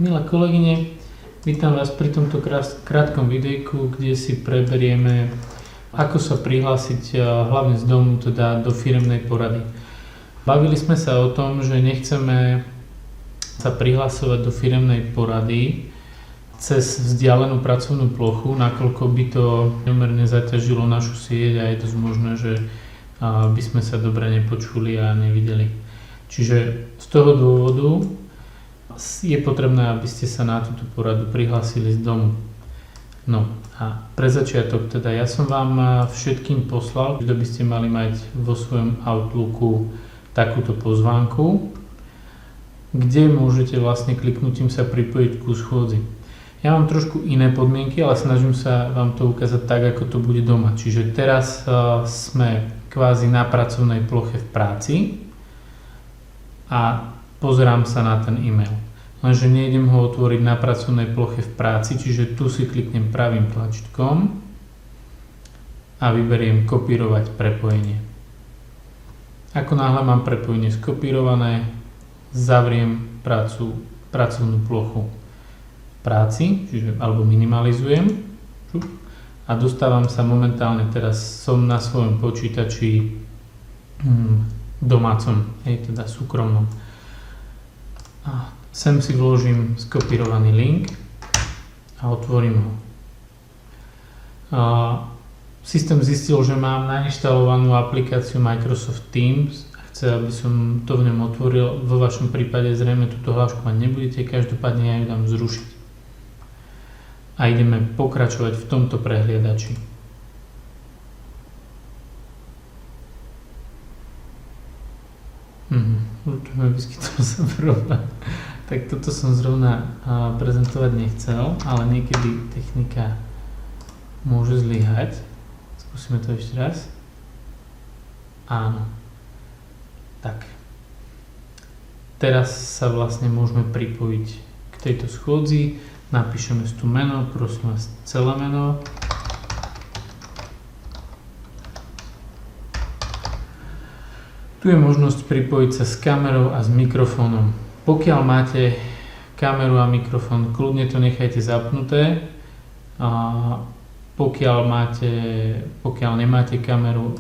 Milé kolegyne, vítam vás pri tomto krátkom videjku, kde si preberieme, ako sa prihlásiť hlavne z domu, teda do firemnej porady. Bavili sme sa o tom, že nechceme sa prihlasovať do firemnej porady cez vzdialenú pracovnú plochu, nakoľko by to neúmerne zaťažilo našu sieť a je dosť možné, že by sme sa dobre nepočuli a nevideli. Čiže z toho dôvodu je potrebné, aby ste sa na túto poradu prihlásili z domu. No a pre začiatok teda ja som vám všetkým poslal, že by ste mali mať vo svojom Outlooku takúto pozvánku, kde môžete vlastne kliknutím sa pripojiť ku schôdzi. Ja mám trošku iné podmienky, ale snažím sa vám to ukázať tak, ako to bude doma. Čiže teraz sme kvázi na pracovnej ploche v práci a pozerám sa na ten e-mail. Lenže nejdem ho otvoriť na pracovnej ploche v práci, čiže tu si kliknem pravým tlačítkom a vyberiem kopírovať prepojenie. Ako náhle mám prepojenie skopírované, zavriem pracovnú plochu v práci, alebo minimalizujem a dostávam sa momentálne, teraz som na svojom počítači domácom, teda súkromnom. A sem si vložím skopírovaný link a otvorím ho. Systém zistil, že mám nainštalovanú aplikáciu Microsoft Teams a chce, aby som to v ňom otvoril. Vo vašom prípade zrejme túto hlášku mať nebudete, každopádne ja ju dám zrušiť. A ideme pokračovať v tomto prehliadači. Určite vyskytol sa problém. Tak toto som zrovna prezentovať nechcel, ale niekedy technika môže zlyhať. Skúsime to ešte raz. Áno. Tak. Teraz sa vlastne môžeme pripojiť k tejto schôdzi. Napíšeme si tu meno, prosím vás, celé meno. Tu je možnosť pripojiť sa s kamerou a s mikrofónom. Pokiaľ máte kameru a mikrofón, kľudne to nechajte zapnuté. Pokiaľ nemáte kameru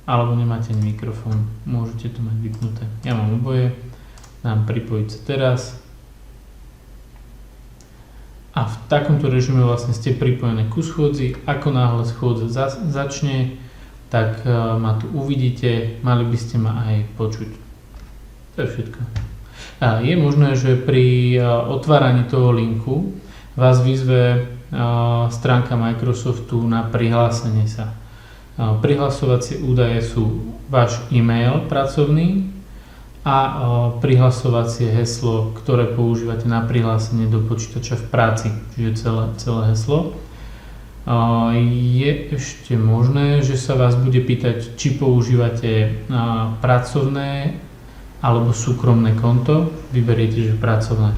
alebo nemáte mikrofón, môžete to mať vypnuté. Ja mám oboje, dám pripojiť sa teraz. A v takomto režime vlastne ste pripojené ku schôdzi. Ako náhle schôdza začne, tak ma tu uvidíte, mali by ste ma aj počuť. To je všetko. Je možné, že pri otváraní toho linku vás vyzve stránka Microsoftu na prihlásenie sa. Prihlasovacie údaje sú váš e-mail pracovný a prihlasovacie heslo, ktoré používate na prihlásenie do počítača v práci, čiže celé heslo. Je ešte možné, že sa vás bude pýtať, či používate pracovné alebo súkromné konto. Vyberiete, že pracovné.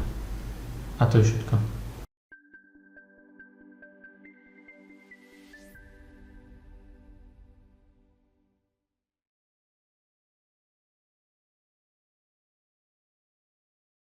A to je všetko.